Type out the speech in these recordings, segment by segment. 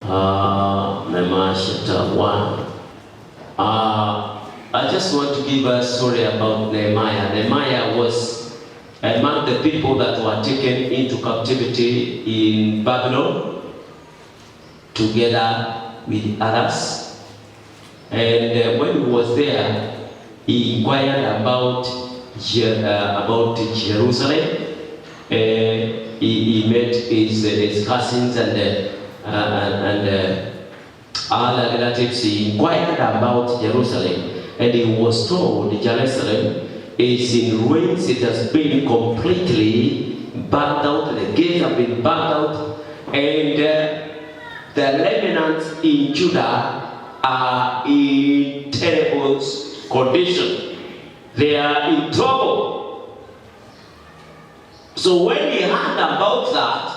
Nehemiah chapter 1. I just want to give a story about Nehemiah. Nehemiah was among the people that were taken into captivity in Babylon together with others. And when he was there, he inquired about Jerusalem. He met his cousins and other relatives. He inquired about Jerusalem, and he was told Jerusalem is in ruins. It has been completely burned out. The gates have been burned out, and the remnants in Judah are in terrible condition. They are in trouble. So when he heard about that,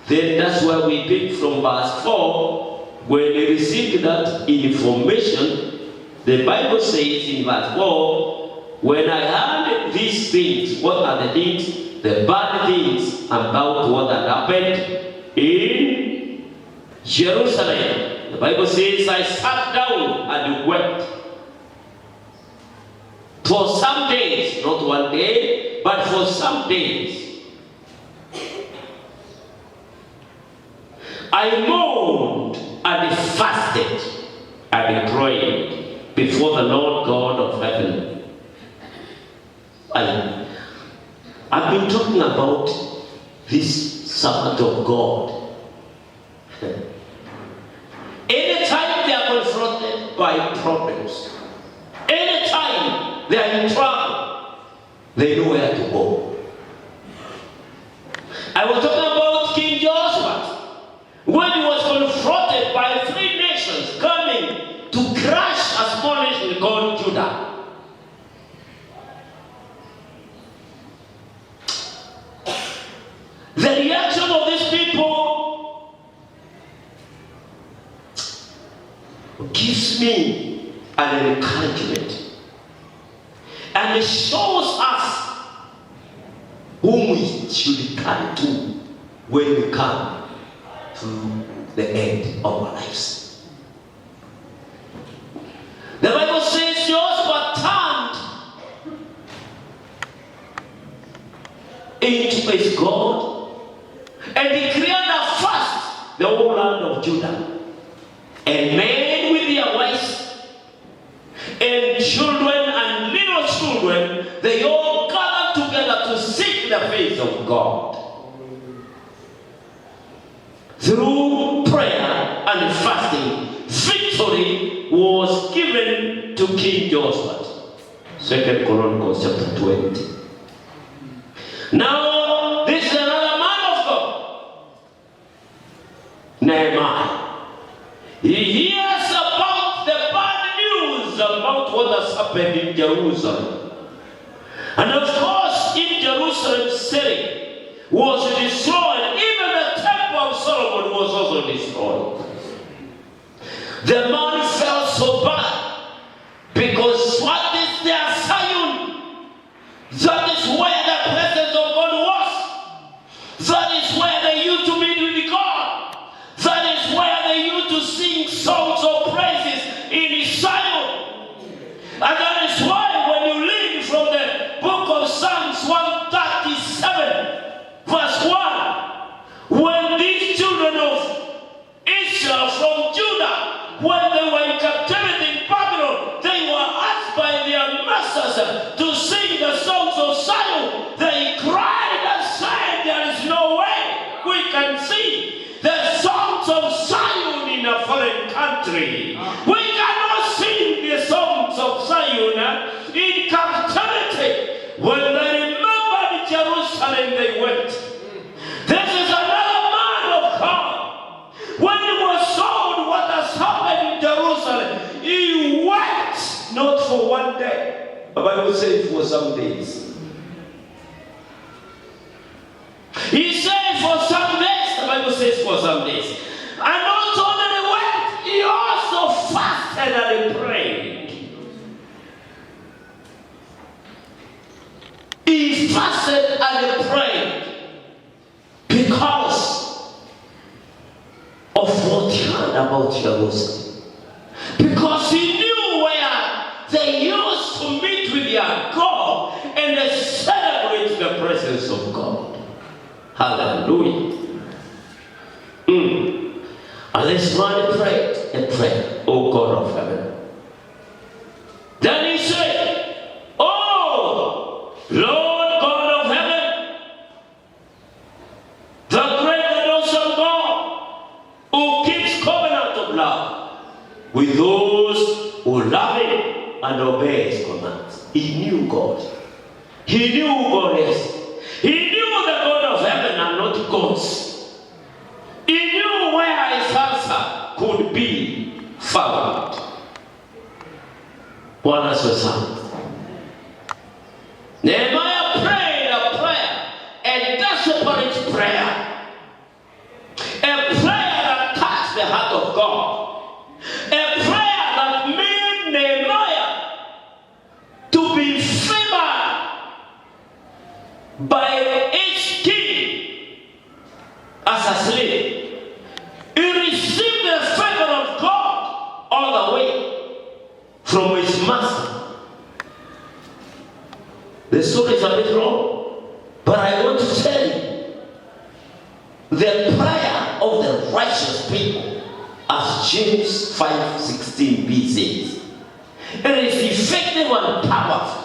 then that's where we pick from verse 4. When he received that information, the Bible says in verse 4, when I heard these things, what are the things? The bad things about what had happened in Jerusalem. The Bible says, I sat down and wept for some days, not one day, but for some days. I mourned and fasted and prayed before the Lord God of heaven. I've been talking about this servant of God. Anytime they are confronted by problems, anytime they are in trouble, they know where to go. I was talking about King Jehoshaphat. When he was confronted by 3 nations coming to crush a small nation called Judah, the reaction of these people gives me an encouragement, and it shows us whom we should turn to when we come to the end of our lives. The Bible says Jehoshaphat turned into his God and declared a fast the whole land of Judah, and men with their wives and children and little children, they all gathered together to seek the face of God. Through prayer and fasting, victory was given to King Jehoshaphat. 2 Chronicles chapter 20. Now, this is another man of God, Nehemiah. He hears about the bad news about what has happened in Jerusalem. And of course, in Jerusalem city was destroyed. Even the temple of Solomon was also destroyed. The man felt so bad, because what is their Zion? That is where the presence of God was. That is where they used to meet with God. That is where they used to sing songs of praises in Zion. And that is why when you read from the book of Psalms 137, verse 1, when these children of Israel from Judah, when they were in captivity in Babylon, they were asked by their masters to sing the songs of Zion. They cried and said, there is no way we can sing the songs of Zion in a foreign country. We cannot sing the songs of Zion in captivity. When they remembered Jerusalem, they wept. This is another man of God. When he was told what has happened in Jerusalem, he wept, not for one day. The Bible says for some days. He said for some days. The Bible says for some days. And not only wept, he also fasted and he prayed. He fasted and he prayed because of what he heard about Jerusalem. Because he knew where they used to meet with their God and they celebrate the presence of God. Hallelujah. And this man prayed and prayed, O God of heaven. Then he said, Oh, Lord God of heaven, the great and awesome God, who keeps covenant of love with those who love him and obey his commands. He knew God. He knew who God is. He knew the God of heaven and not gods. He knew where his answer could be found. Bwana sana. Nehemiah prayed a prayer, a desperate prayer. A prayer that touched the heart of God. A prayer that made Nehemiah to be favored by each king as a slave. He received the favor of God all the way from his master. The story is a bit long, but I want to tell you the prayer of the righteous people, as James 5:16b says. It is effective and powerful.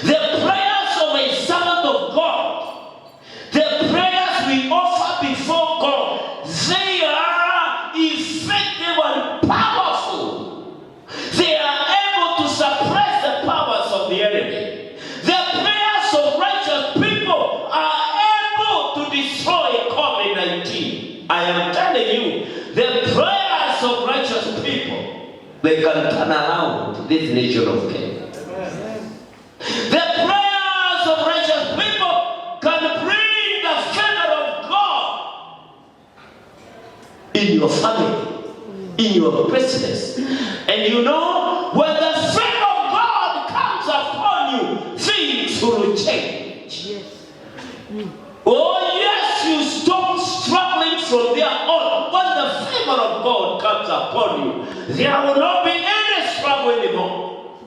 The prayers of a servant of God, the prayers we offer before God, they are effective and powerful. They are able to suppress the powers of the enemy. The prayers of righteous people are able to destroy COVID-19. I am telling you, the prayers of righteous people, they can turn around this nation of Kenya. The prayers of righteous people can bring the favor of God in your family, in your business. And you know, when the favor of God comes upon you, things will change. Yes. Oh yes, you stop struggling from there on. When the favor of God comes upon you, there will not be any struggle anymore.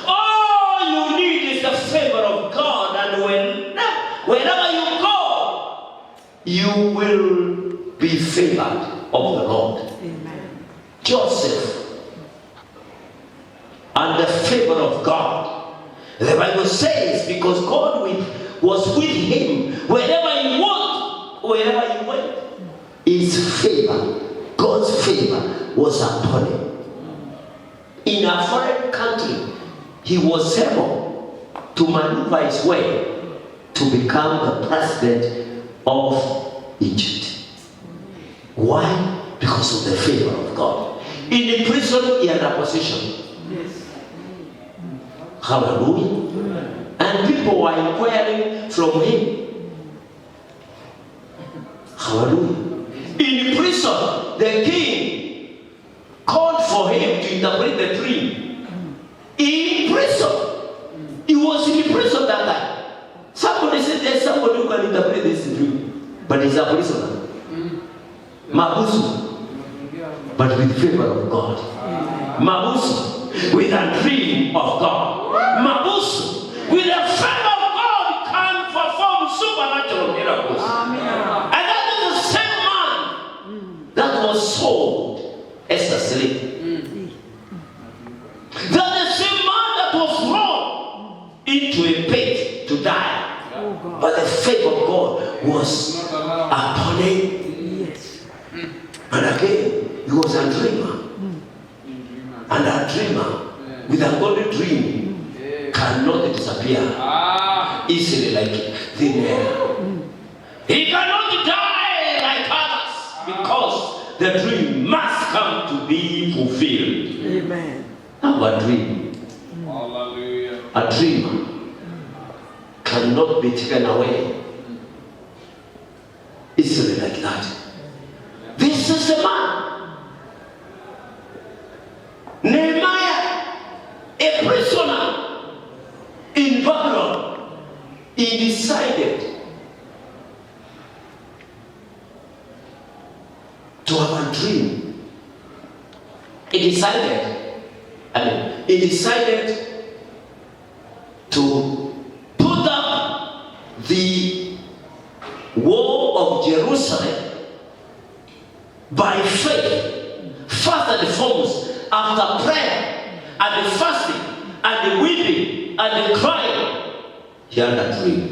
All you need is the favor of God, and wherever you go, you will be favored of the Lord. Amen. Joseph and the favor of God. The Bible says because God was with him wherever he went, wherever he went. His favor, God's favor was upon him. In a foreign country, he was able to maneuver his way to become the president of Egypt. Why? Because of the favor of God. In the prison, he had a position. Yes. Hallelujah. And people were inquiring from him. Hallelujah. In the prison, the king called for him to interpret the dream. In prison. He was in the prison that time. Somebody said there's somebody who can interpret this dream. But he's a prisoner. Mabusu. But with favor of God. Mabusu. With a dream of God. Mabusu. With the favor of God can perform supernatural miracles. Amen. And that is the same man that was sold as a slave. That is the same man that was thrown into a pit to die. But the favor of God was upon him. Yes. And again, he was a dreamer. And a dreamer with a golden dream cannot disappear easily like thin air. He cannot die like others because the dream must come to be fulfilled. Amen. Now a dream. Hallelujah. A dreamer cannot be taken away easily like that. This is the man. Nehemiah, a prisoner in Babylon, he decided to have a dream It decided to put up the wall of Jerusalem by faith, first and foremost, after prayer and the fasting and the weeping and the crying. He had a dream.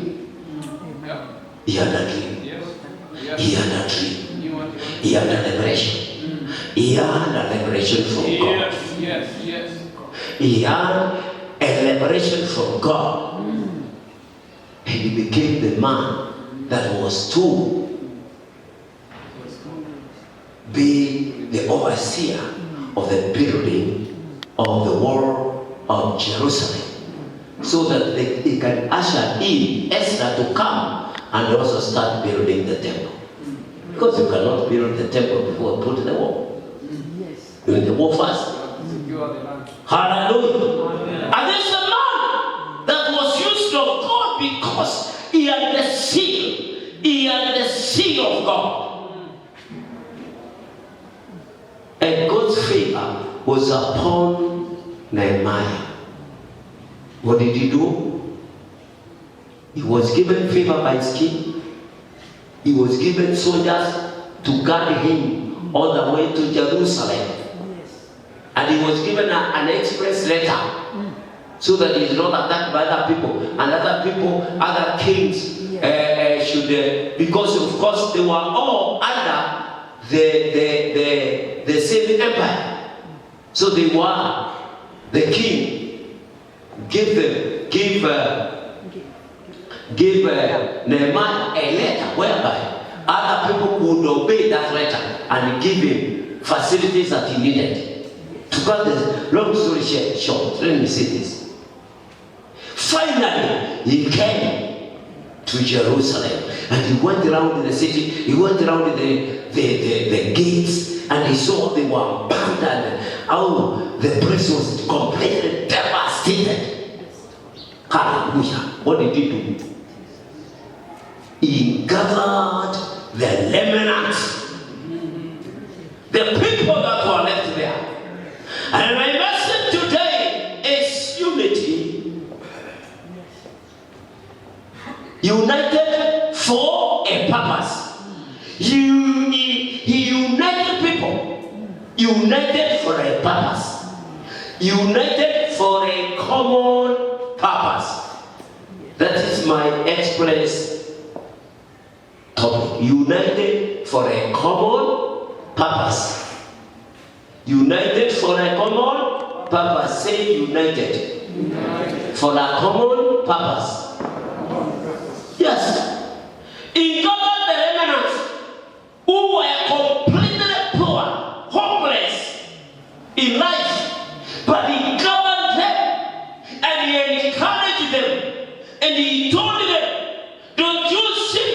He had a dream. He had a dream. He had a liberation. He had a liberation from God. He had a liberation from God. And he became the man that was to be the overseer of the building of the wall of Jerusalem, so that he can usher in Ezra to come and also start building the temple. Because you cannot build the temple before you put the wall. You need the wall first. Hallelujah. And this is a man that was used of God because he had the seal. He had the seal of God. And God's favor was upon Nehemiah. What did he do? He was given favor by his king. He was given soldiers to guard him all the way to Jerusalem. And he was given an express letter so that he is not attacked by other people. And other kings should, because of course they were all under the same empire. So they were, the king give Nehemiah a letter whereby other people would obey that letter and give him facilities that he needed. To cut the long story short, let me say this. Finally, he came to Jerusalem and he went around the city, he went around the gates, and he saw they were abandoned. Oh, the place was completely devastated. Hallelujah. What did he do? He gathered the remnants, the people that were left there. And my message today is unity. United for a purpose. He united people. United for a purpose. United for a common purpose. That is my express topic. United for a common purpose. United for a common purpose. Say united. For a common purpose. Yes. In God, the remnants who were completely poor, hopeless in life, but he governed them and he encouraged them and he told them, don't you see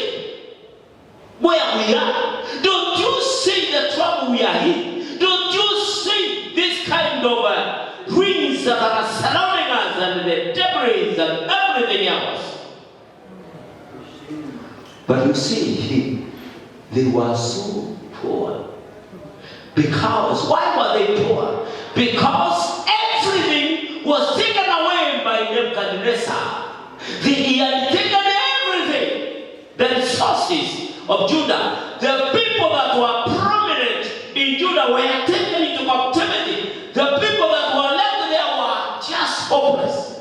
where we are? Don't you see the trouble we are in? Don't you see this kind of ruins that are surrounding us and the debris and everything else? But you see, they were so poor. Because, why were they poor? Because everything was taken away by Nebuchadnezzar. He had taken everything. The resources of Judah, the people that were prominent in Judah were taken into captivity. The people that were left there were just hopeless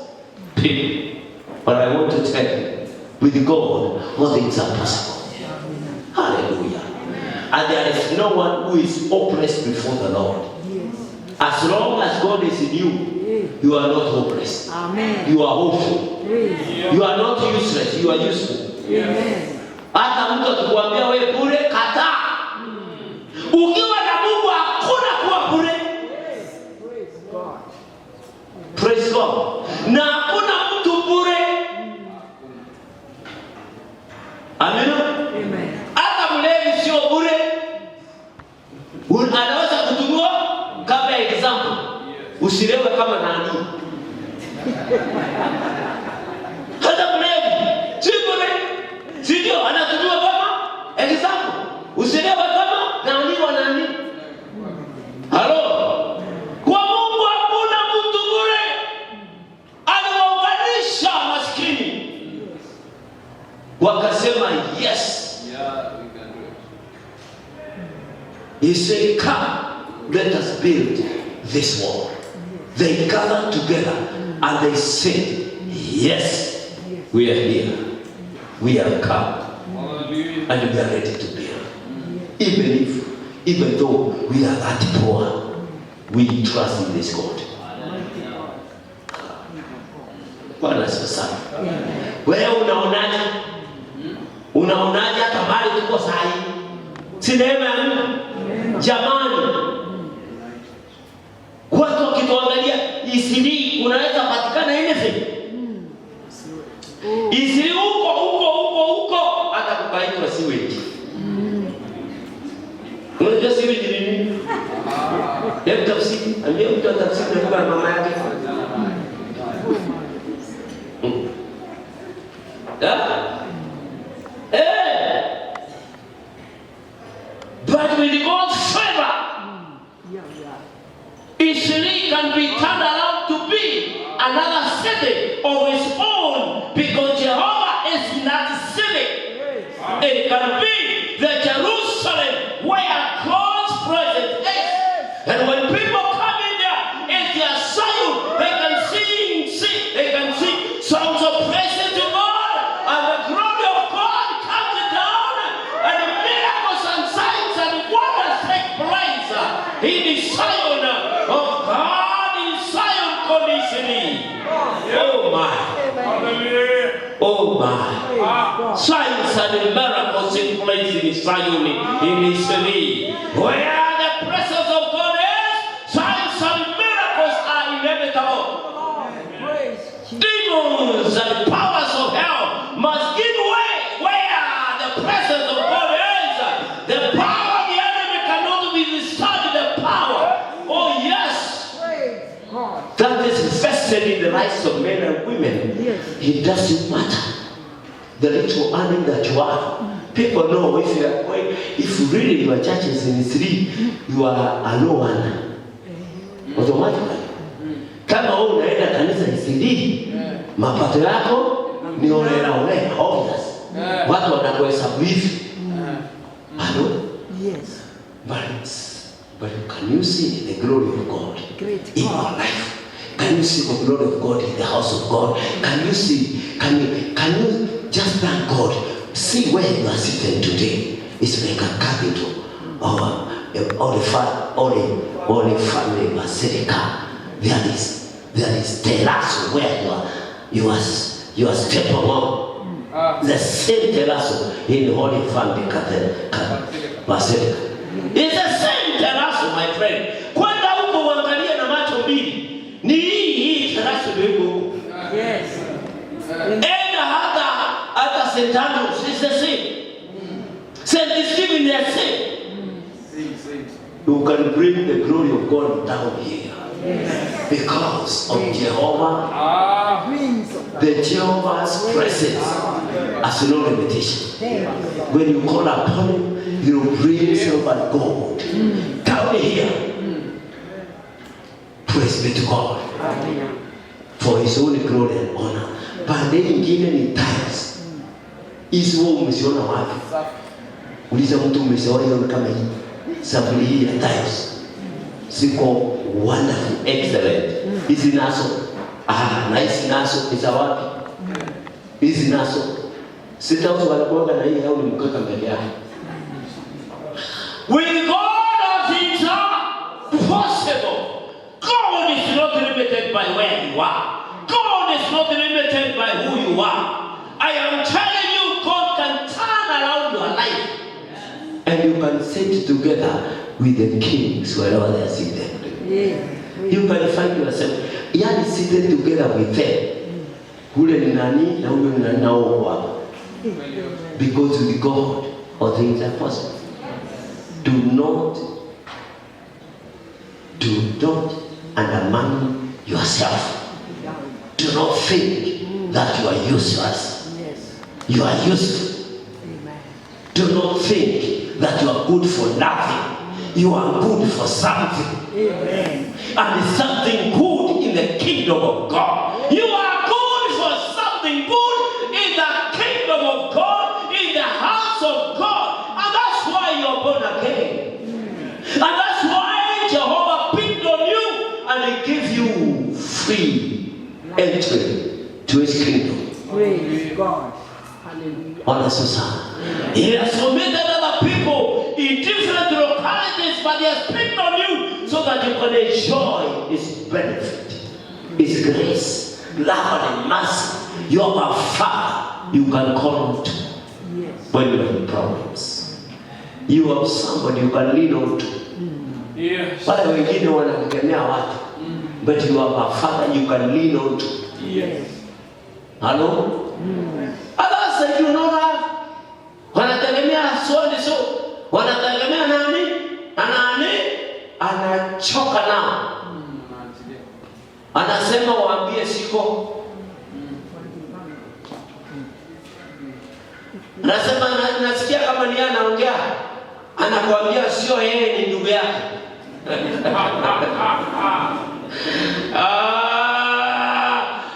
people. But I want to tell you, with God, all things are possible. Hallelujah. And there is no one who is hopeless before the Lord. As long as God is in you, you are not hopeless. Amen. You are hopeful. You are not useless. You are useful. Hata mtu akikwambia wewe bure, kataa. Ukiwa na Mungu hakuna kuwa bure. Praise God. Na hakuna mtu bure. Amen. Hata mlevi sio bure. Anaweza kutumia kama example. Usilewe kama nani. Hata mlevi si bure. Sio anatumia kama example. Usilewe kama nani wa nani. Hello. He said, come, let us build this wall. They gathered together and they said, yes, we are here. We have come and we are ready to build. Even though we are that poor, we trust in this God. Bwana sana. Wewe unaonaje? Unaonaje hata mali tuko sahi? Si neema ya Mungu. Jamani. Watu wakituangalia isili unaweza patikana anything. Isili huko hata kukaitwa siweji. Unajua siweji ni nini? Hebu tafsiri, ambia mtu atafsiri kwa mama yake. But with God's favor, Israel can be turned around to be another city of its own, because Jehovah is in that city. It can be the Jerusalem where God's presence is. And when people come in there, it's their Zion. They can sing songs of praise to God, and the glory of God comes down, and miracles and signs and wonders take place in the Zion of God, in Zion conditioning. Oh my. Signs and miracles in place in Zion, in Israel. Where the presence of God is, signs and miracles are inevitable. Demons and powers of hell must give way where the presence of God is. The power of the enemy cannot be disturbed. The power, oh yes, that is vested in the lives of men and women. It doesn't matter the little earning that you have. People know if you are going, if really your church is in 3, you are a low one. Automatically. Kama wewe unaenda kanisa isili, mapato yako ni olela obvious. Watu wanakuhesabu hivi. Hello? Yes. But can you see the glory of God in your life? Can you see the glory of God in the house of God? Can you see? Can you just thank God? See where you are sitting today. It's like a capital or the family basilica. There is terrace where you are stepping on. The same terrace in the Holy Family basilica. It's the same terrace, my friend. Kwenda huko uangalie na macho mbili. Ni hii terrace ndio. Yes. Enda hata St. Andrews is the same. St. Stephen is the same. You can bring the glory of God down here. Yes. Because of Jehovah. The Jehovah's presence has no limitation. When you call upon him, he will bring silver and gold down here. Praise be to God. For his own glory and honor. Pande nyingine ni tiles. Hizo umesiona wapi? Uliza mtu umesiona kama hii. Sabuni hii ya tiles. Siko wonderful, excellent. Hizi nazo na hizi nazo ni za wapi? Hizi nazo sitauza wanakuanga na hii au ni mkaka mbele yake. With God things are possible. God is not limited by where you are. God is not limited by who you are. I am telling you, God can turn around your life. And you can sit together with the kings wherever they are seated. You can find yourself, yani seated together with them. Hule ni nani na hule ni nani nao hapa. Because with God, all things are possible. Do not undermine yourself. Do not think that you are useless. You are useful. Do not think that you are good for nothing. You are good for something. Amen. And it's something good in the kingdom of God. You are good for something good in the kingdom of God, in the house of God. And that's why you're born again. He gives you free entry to His kingdom. Praise God. Hallelujah. He has permitted other people in different localities, but He has picked on you so that you can enjoy His benefit, His grace, love and mercy. You are a Father you can call on to when you have problems. You have somebody you can lean on to. Yes. Wale wengine wanategemea watu, but you have a Father you can lean on to. Yes. Hello? Others that you know have, wanategemea so and so, wanategemea nani? Anachoka nao. Anasema waambie siko. Anasema nasikia kama ni anaongea. Anakuambia sio yeye, ni ndugu yake.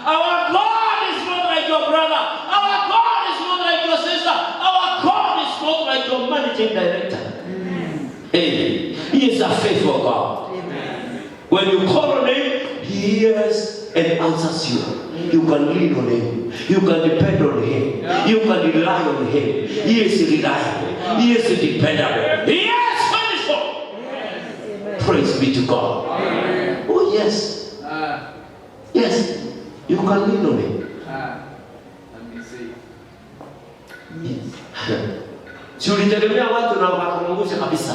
Our God is not like your brother. Our God is not like your sister. Our God is not like your managing director. Hey, He is a faithful God. When you call on Him, He hears and answers you. You can lean on Him. You can depend on Him. You can rely on Him. He is reliable. He is dependable. He is faithful. Praise be to God. Oh yes. Yes. You can lean on Him. Si ulitegemea watu na wakakuangusha kabisa.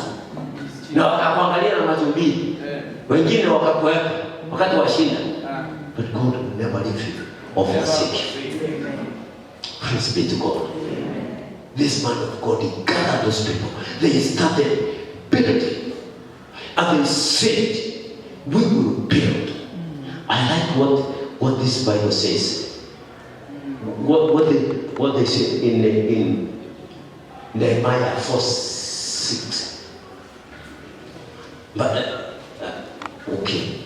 Na wakakuangalia na macho mbili. Wengine wakakuepa wakati washinda. But God will never leave you or forsake you. Praise be to God. This man of God, he gathered those people. They started building. And they said, we will build. I like what this Bible says. What they say in Nehemiah 4:6. But okay.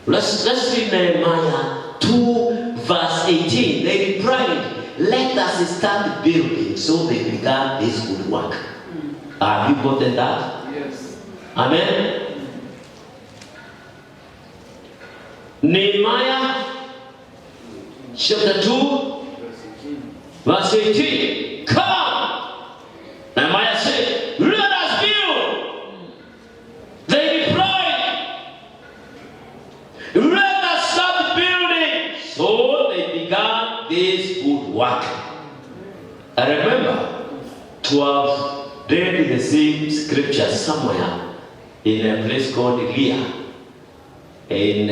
Let's read Nehemiah 2 verse 18. They replied, let us start building. So they began this good work. Have you gotten that? Yes. Amen. Nehemiah chapter 2 verse 18. Come. Nehemiah said, let us build. They replied, let us start building. So they began this good work. I remember to have read the same scripture somewhere in a place called Leah in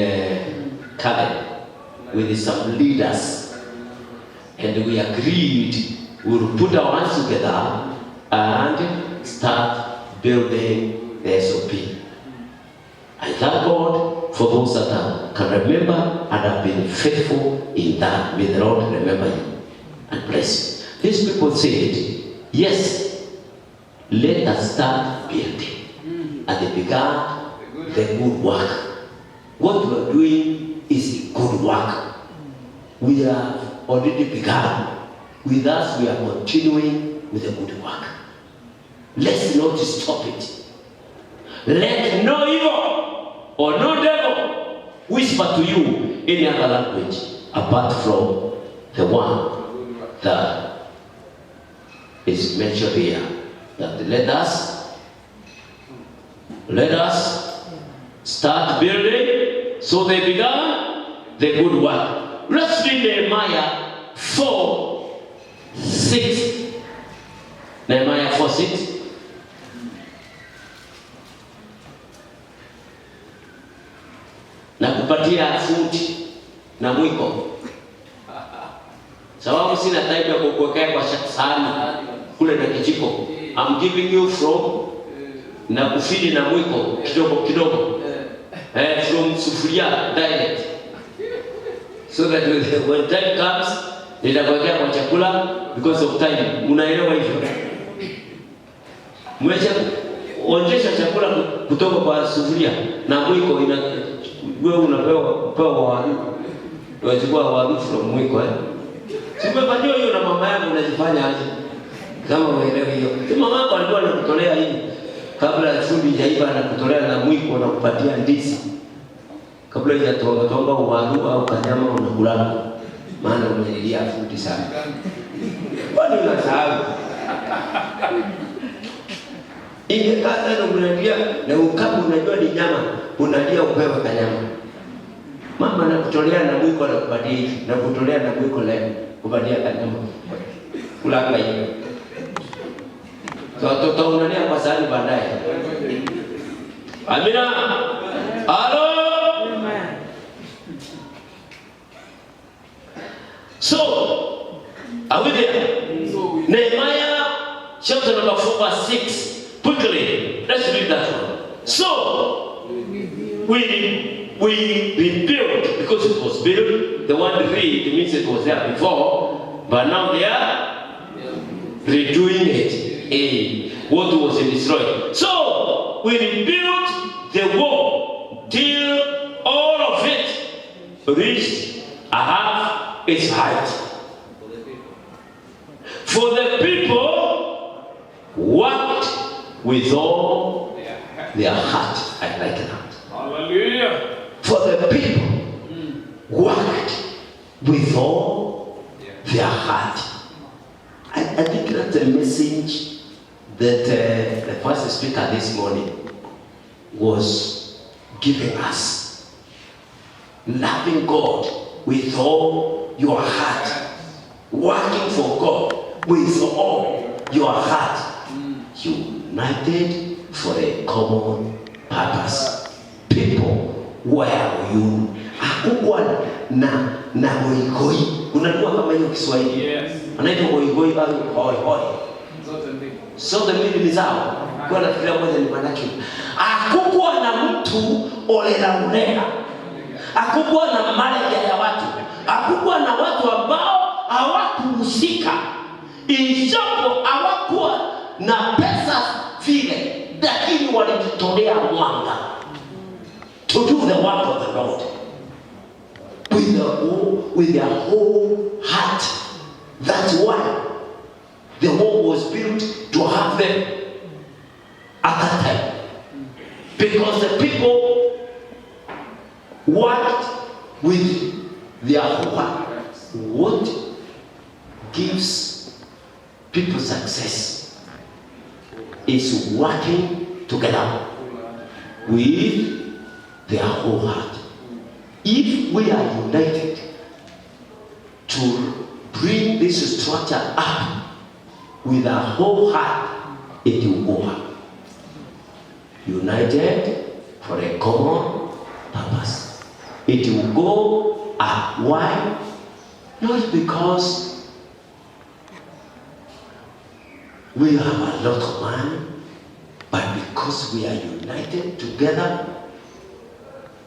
Calais with some leaders, and we agreed we will put our hands together and start building the SOP. I thank God for those that can remember and have been faithful in that. May the Lord remember you and bless you. These people said, yes, let us start building. And they began the good work. What we are doing is good work. We have already begun. With us, we are continuing with the good work. Let's not stop it. Let no evil or no devil whisper to you any other language apart from the one that is mentioned here. That let us start building. So they began the good work. Let's read Nehemiah 4:6. Nehemiah 4:6. Na kupatia futi na mwiko, sababu sina time ya kukuwekea kwa sahani kule na kijiko. I'm giving you from na kufidi na mwiko kidogo kidogo, from sufuria direct, so that when time comes nitakuwekea kwa chakula because of time. Unaelewa hivyo? Mwecha onjesha chakula kutoka kwa sufuria na mwiko, wewe unapewa wadu. Unachukua wadu from mwiko Simepandiwa hiyo na mama yako, unajifanya aje? Kama unaelewa hiyo. Si mama yako alikuwa anakutolea hii. kabla fundi jaiba na kutolea na mwiko na kupatia ndizi. Kabla hajatoka uwaru au kanyama unakulana. Maana umelilia fundi sana. Kwani unasahau? Ingekata na unalia na ukabu unajua ni nyama, unalia upewe kanyama. Mama anakutolea na mwiko na kupatia hivi, na kutolea na mwiko leo kupatia kanyama. Kulanga hiyo. Watoto unania kwa sahani baadaye. Amina. Hello. Amen. So, are we there? Nehemiah chapter number 4 verse 6. Quickly, let's read that one. So, we rebuilt because it was built. The one read means it was there before, but now they are redoing it. What was destroyed. So we rebuilt the wall till all of it reached a half its height. For the people worked with all their heart. I like that. Hallelujah. For the people worked with all their heart. I think that's a message that the first speaker this morning was giving us. Loving God with all your heart. Working for God with all your heart. United for a common purpose. People were you. Hakukuwa na goigoi. Unajua kama hiyo Kiswahili? Yes. Anaitwa goigoi bado hoi. Zote mbili ni zao. Kwa nafikiria moja ni manake. Hakukuwa na mtu olela. Hakukuwa na mali ya watu. Hakukuwa na watu ambao hawakuhusika. Isipo hawakuwa na pesa vile, lakini walijitolea mwanga to do the work of the Lord with their whole heart. That's why the wall was built to have them at that time, because the people worked with their whole heart. What gives people success is working together with their whole heart. If we are united to bring this structure up with our whole heart, it will go up. United for a common purpose, it will go up. Why? Not because we have a lot of money, but because we are united together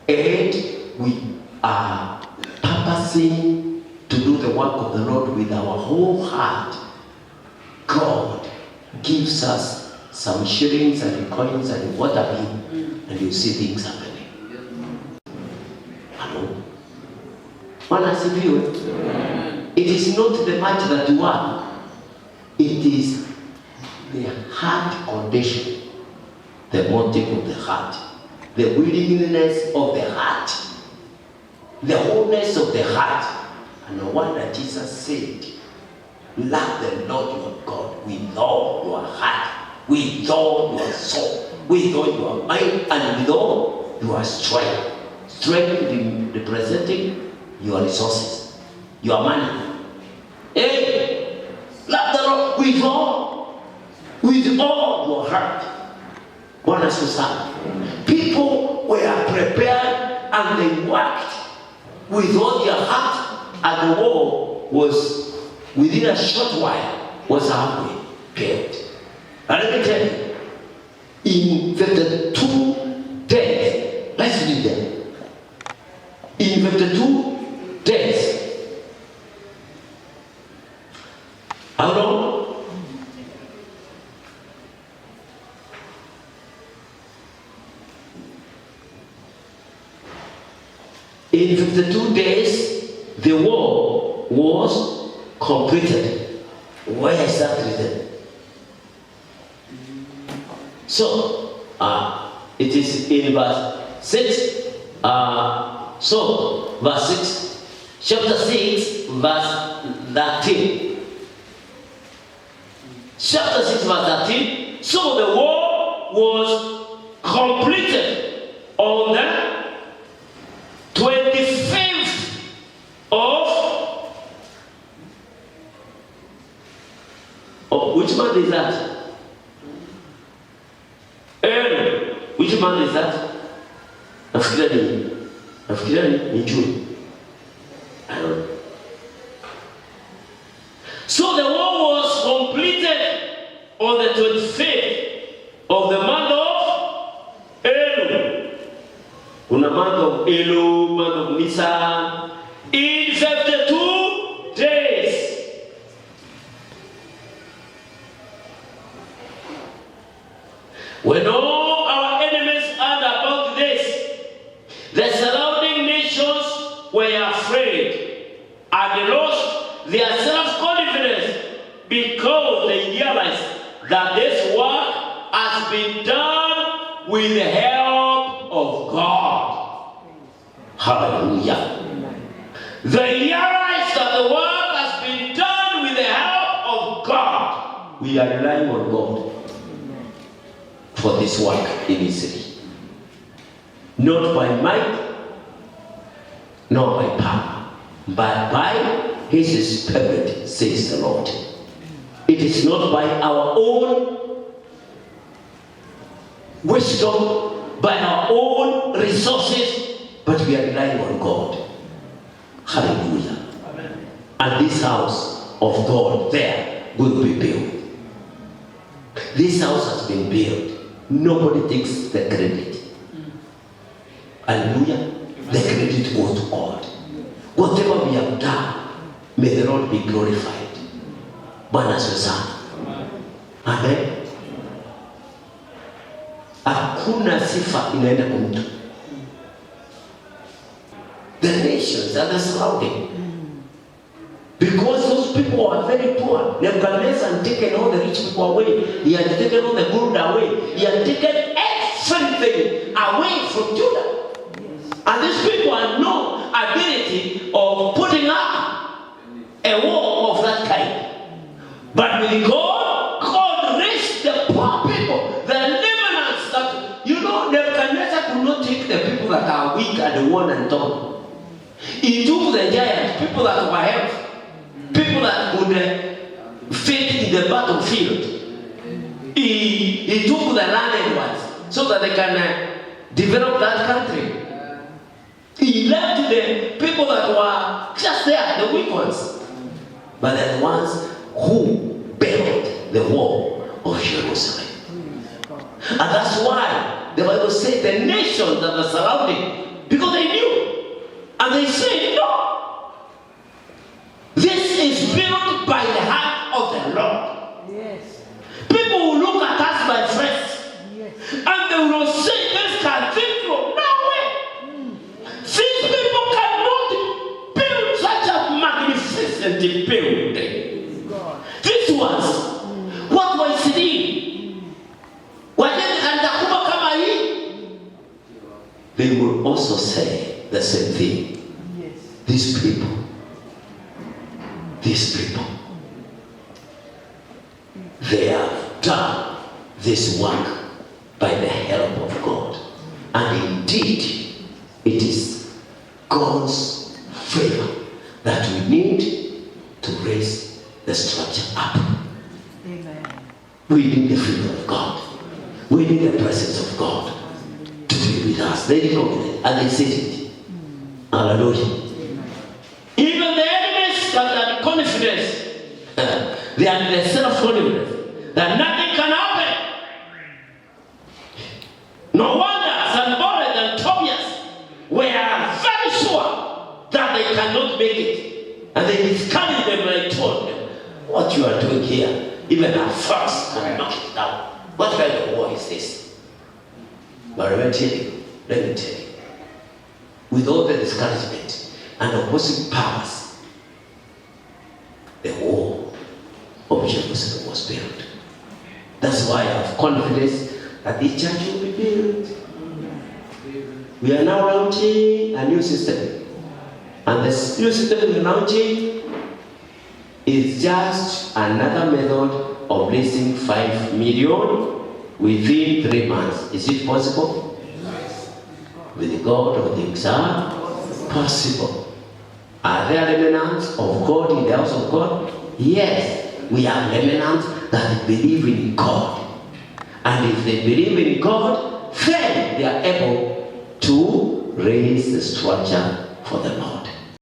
and we are purposing to do the work of the Lord with our whole heart. God gives us some shillings and coins and what have you, and you see things happening. Hello? It is not the much that you are, it is the heart condition, the motive of the heart, the willingness of the heart, the wholeness of the heart. And no wonder Jesus said, love the Lord your God with all your heart, with all your soul, with all your mind, and with all your strength. Strength representing your resources, your money. Hey, love the Lord with all your heart. Bwana Susana. People were prepared and they worked with all their heart, and the wall was within a short while was halfway built. And let me tell you, in 52 days, let's read them. In 52 days, how long? In 52 days, the wall was completed. Where is that written? So, it is in verse 6. Verse 6, chapter 6, verse 13. Chapter 6, verse 13. So the war was completed on the 25th of which month is that? Which month is that? Nafikiria ni June. I don't know. So the war was completed on the 25th of the month of Elul. Kuna month of Elul, month of Nisan, in 52 days. When all our enemies heard about this, the surrounding nations were afraid and lost their self-confidence because they realized that this work has been done with the help of God. Hallelujah. They realized that the work has been done with the help of God. We are relying on God for this work in Israel. Not by might, nor by power, but by His Spirit, says the Lord. It is not by our own wisdom, by our own resources, but we are relying on God. Hallelujah. Amen. And this house of God there will be built. This house has been built. Nobody takes the credit. Hallelujah. The credit goes to God. Whatever we have done, may the Lord be glorified. Bwana sana. Amen. Hakuna sifa inaenda kwa mtu. The nations are the surrounding. Because those people are very poor. Nebuchadnezzar had taken all the rich people away. He had taken all the gold away. He had taken everything away from Judah. And these people had no ability of putting up a wall of that kind. But with God, God raised the poor people, the remnants that, Nebuchadnezzar could not take the people that are weak and worn and torn. He took the giants, people that were healthy, people that could fit in the battlefield. He took the landed ones so that they can develop that country. He left the people that were just there, the weak ones. But they're the ones who built the wall of Jerusalem. And that's why the Bible says the nations that are surrounding, because they knew. And they say, no. This is built by the hand of the Lord. Yes. People will look at us by friends. Yes. And they will say, this cathedral. No way. These people cannot build such a magnificent building. These ones, what was it in? They will also say the same thing. Yes. These people, they have done this work by the help of God. And indeed, it is God's favor that we need to raise the structure up. Amen. We need the favor of God. We need the presence of God to be with us. They did it and they said it. Hallelujah. Even the enemies that had confidence, they had the self-confidence that nothing can happen. No wonder Sanballat and Tobias were very sure that they cannot make it. And they discouraged them and told them, what you are doing here, even at first, can knock it down. What kind of war is this? But let me tell you, with all the discouragement and opposing powers, the wall of Jerusalem was built. That's why I have confidence that this church will be built. We are now launching a new system. And this new system we're launching is just another method of raising 5 million within 3 months. Is it possible? With God, all things are possible. Are there remnants of God in the house of God? Yes, we have remnants that believe in God. And if they believe in God, then they are able to raise the structure for the Lord.